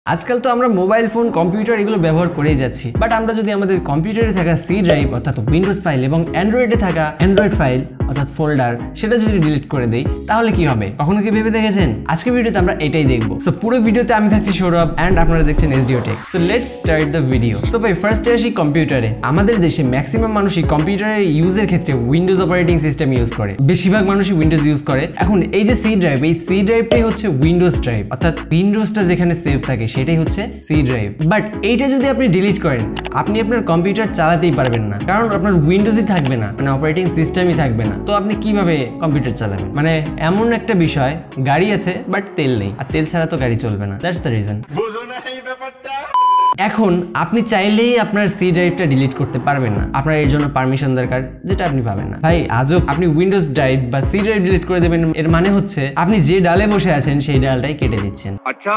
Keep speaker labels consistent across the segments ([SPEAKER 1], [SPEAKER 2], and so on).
[SPEAKER 1] আজকাল তো আমরা মোবাইল ফোন কম্পিউটার এগুলো ব্যবহার করেই যাচ্ছি, বাট আমরা যদি আমাদের কম্পিউটারে থাকা সি ড্রাইভ অর্থাৎ উইন্ডোজ ফাইল এবং অ্যান্ড্রয়েডে থাকা অ্যান্ড্রয়েড ফাইল অর্থাৎ ফোল্ডার সেটা যদি ডিলিট করে দেই তাহলে কি হবে? কখনো কি ভেবে দেখেছেন? আজকের ভিডিওতে আমরা এটাই দেখবো। সো পুরো ভিডিওতে আমি থাকছি সৌরভ এন্ড আপনারা দেখছেন SDO tech. So let's start the video. So ভাই ফার্স্টে আসি কম্পিউটারে। আমাদের দেশে ম্যাক্সিমাম মানুষই কম্পিউটারের ইউজের ক্ষেত্রে উইন্ডোজ অপারেটিং সিস্টেম ইউজ করে, বেশিরভাগ মানুষই উইন্ডোজ ইউজ করে। এখন এই যে সি ড্রাইভ, এই সি ড্রাইভটাই হচ্ছে উইন্ডোজ ড্রাইভ, অর্থাৎ উইন্ডোজটা যেখানে সেভ থাকে সেটাই হচ্ছে সি ড্রাইভ। বাট এইটা যদি আপনি ডিলিট করেন আপনি আপনার কম্পিউটার চালাতেই পারবেন না, কারণ আপনার উইন্ডোজই থাকবে না, মানে অপারেটিং সিস্টেমই থাকবে না। তো আপনি কিভাবে কম্পিউটার চালাবেন? মানে এমন একটা বিষয়, গাড়ি আছে বাট তেল নেই, আর তেল ছাড়া তো গাড়ি চলবে না। That's the reason. বুঝো না এই ব্যাপারটা? এখন আপনি চাইলেই আপনার সি ড্রাইভটা ডিলিট করতে পারবেন না, আপনার এর জন্য পারমিশন দরকার, যেটা আপনি পাবেন না। ভাই আজব, আপনি উইন্ডোজ ড্রাইভ বা সি ড্রাইভ ডিলিট করে দেবেন, এর মানে হচ্ছে আপনি যে ডালে বসে আছেন সেই ডালটাই কেটে দিচ্ছেন। আচ্ছা,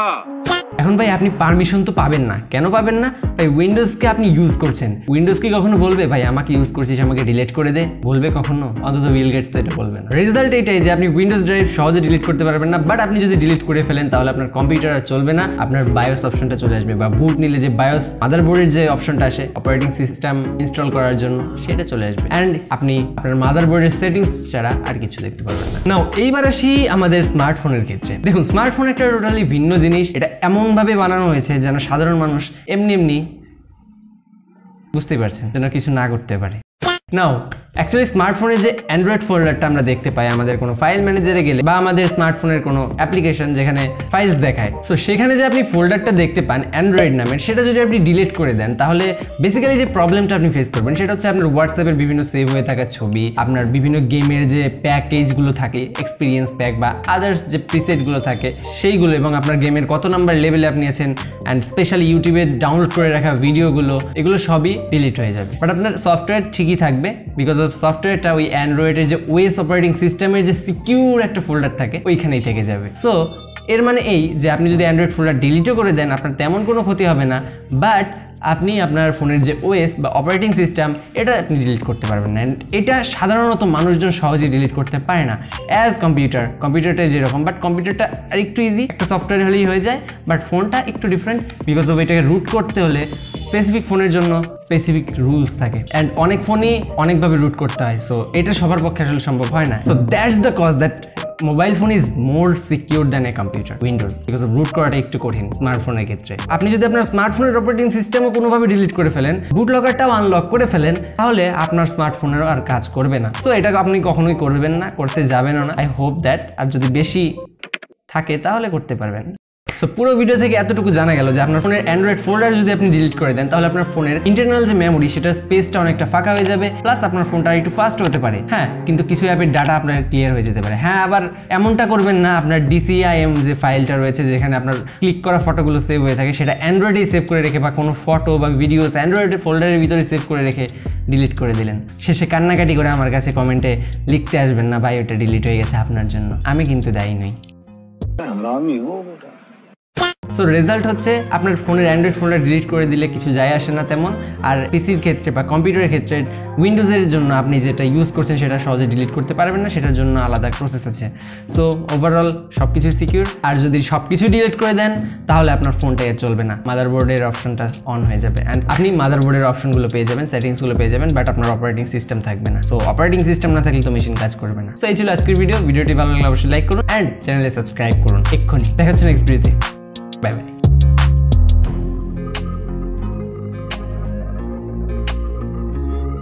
[SPEAKER 1] এখন ভাই আপনি পারমিশন তো পাবেন না। কেন পাবেন না? ভাই উইন্ডোজকে আপনি ইউজ করছেন, উইন্ডোজ কি কখনো বলবে ভাই আমাকে ইউজ করছিস আমাকে ডিলিট করে দে? বলবে কখনো? অন্তত বিল গেটস তো এটা বলবে না। রেজাল্ট এটাই যে আপনি উইন্ডোজ ড্রাইভ সহজে ডিলিট করতে পারবেন না, বাট আপনি যদি ডিলিট করে ফেলেন তাহলে আপনার কম্পিউটার আর চলবে না, আপনার বায়োস অপশনটা চলে আসবে, বা বুট নিলে যে বায়োস মাদারবোর্ডের যে অপশনটা আসে অপারেটিং সিস্টেম ইনস্টল করার জন্য সেটা চলে আসবে, এন্ড আপনি আপনার মাদারবোর্ডের সেটিংস ছাড়া আর কিছু দেখতে পারবেন না। নাও এইবার আসি আমাদের স্মার্টফোনের ক্ষেত্রে। দেখুন, স্মার্টফোন একটা টোটালি ভিন্ন জিনিস। এটা এমন ভাবে বানানো হয়েছে যেন সাধারণ মানুষ এমনি বুঝতেই পারছেন যেন কিছু না করতে পারে। নাও অ্যাকচুয়ালি স্মার্টফোনের যে অ্যান্ড্রয়েড ফোল্ডারটা আমরা দেখতে পাই আমাদের কোনো ফাইল ম্যানেজারে গেলে, বা আমাদের স্মার্টফোনের কোনো অ্যাপ্লিকেশন যেখানে ফাইলস দেখায়, সো সেখানে যে আপনি ফোল্ডারটা দেখতে পান অ্যান্ড্রয়েড নামের, সেটা যদি আপনি ডিলিট করে দেন তাহলে বেসিক্যালি যে প্রবলেমটা আপনি ফেস করবেন সেটা হচ্ছে আপনার হোয়াটসঅ্যাপের বিভিন্ন সেভ হয়ে থাকা ছবি, আপনার বিভিন্ন গেমের যে প্যাকেজগুলো থাকে, এক্সপিরিয়েন্স প্যাক বা আদার্স যে প্রিসেটগুলো থাকে সেইগুলো, এবং আপনার গেমের কত নাম্বার লেভেলে আপনি আছেন, অ্যান্ড স্পেশালি ইউটিউবে ডাউনলোড করে রাখা ভিডিওগুলো, এগুলো সবই ডিলিট হয়ে যাবে। বাট আপনার সফটওয়্যার ঠিকই থাকবে, বিকজ অফ সফটওয়্যারটা ওই অ্যান্ড্রয়েডের যে ওএস অপারেটিং সিস্টেমের যে সিকিউর একটা ফোল্ডার থাকে ওইখানেই থেকে যাবে। সো এর মানে এই যে আপনি যদি অ্যান্ড্রয়েড ফোল্ডার ডিলিটও করে দেন আপনার তেমন কোনো ক্ষতি হবে না, বাট আপনি আপনার ফোনের যে ওএস বা অপারেটিং সিস্টেম এটা আপনি ডিলিট করতে পারবেন না। অ্যান্ড এটা সাধারণত মানুষজন সহজেই ডিলিট করতে পারে না অ্যাজ কম্পিউটারটা যেরকম, বাট কম্পিউটারটা আর একটু ইজি, একটা সফটওয়্যার হলেই হয়ে যায়, বাট ফোনটা একটু ডিফারেন্ট, বিকজ অফ এটাকে রুট করতে হলে স্পেসিফিক ফোনের জন্য স্পেসিফিক রুলস থাকে, অ্যান্ড অনেক ফোনই অনেকভাবে রুট করতে হয়। সো এটা সবার পক্ষে আসলে সম্ভব হয় না। So that's the cause that mobile phone is more secure than a computer windows, because of root করাটা একটু কঠিন স্মার্টফোনের ক্ষেত্রে। আপনি যদি আপনার স্মার্টফোনের অপারেটিং সিস্টেমও কোনোভাবে ডিলিট করে ফেলেন, বুট লকারটাও আনলক করে ফেলেন, তাহলে আপনার স্মার্টফোনেরও আর কাজ করবে না। সো এটা আপনি কখনোই করবেন না, করতে যাবেনও না। আই হোপ দ্যাট, আর যদি বেশি থাকে তাহলে করতে পারবেন। সো পুরো ভিডিও থেকে এতটুকু জানা গেল যে আপনার ফোনের অ্যান্ড্রয়েড ফোল্ডার যদি আপনি ডিলিট করে দেন তাহলে আপনার ফোনের ইন্টারনাল যে মেমোরি সেটার স্পেসটা অনেকটা ফাঁকা হয়ে যাবে, প্লাস আপনার ফোনটা একটু ফাস্ট হতে পারে। হ্যাঁ, কিন্তু কিছু অ্যাপের ডাটা আপনার ক্লিয়ার হয়ে যেতে পারে। হ্যাঁ, আবার এমনটা করবেন না আপনার DCIM যে ফাইলটা রয়েছে যেখানে আপনার ক্লিক করা ফটোগুলো সেভ হয়ে থাকে সেটা অ্যান্ড্রয়েডেই সেভ করে রেখে, বা কোনো ফটো বা ভিডিওস অ্যান্ড্রয়েডের ফোল্ডারের ভিতরে সেভ করে রেখে ডিলিট করে দিলেন, শেষে কান্নাকাটি করে আমার কাছে কমেন্টে লিখতে আসবেন না ভাই ওটা ডিলিট হয়ে গেছে আপনার জন্য, আমি কিন্তু দায়ী নই। সো রেজাল্ট হচ্ছে আপনার ফোনের অ্যান্ড্রয়েড ফোনটা ডিলিট করে দিলে কিছু যায় আসে না তেমন, আর পিসির ক্ষেত্রে বা কম্পিউটারের ক্ষেত্রে উইন্ডোজের জন্য আপনি যেটা ইউজ করছেন সেটা সহজে ডিলিট করতে পারবেন না, সেটার জন্য আলাদা প্রসেস আছে। সো ওভারঅল সব কিছু সিকিউর, আর যদি সব কিছু ডিলিট করে দেন তাহলে আপনার ফোনটা এর চলবে না, মাদারবোর্ডের অপশনটা অন হয়ে যাবে, অ্যান্ড আপনি মাদারবোর্ডের অপশনগুলো পেয়ে যাবেন, সেটিংসগুলো পেয়ে যাবেন, বাট আপনার অপারেটিং সিস্টেম থাকবে না। সো অপারেটিং সিস্টেম না থাকলে তো মেশিন কাজ করবে না। সো এই ছিল আজকের ভিডিওটি ভালো লাগলে অবশ্যই লাইক করুন অ্যান্ড চ্যানেলে সাবস্ক্রাইব করুন। এক্ষুনি দেখা হচ্ছে নেক্সট ভিডিওতে। Bye bye.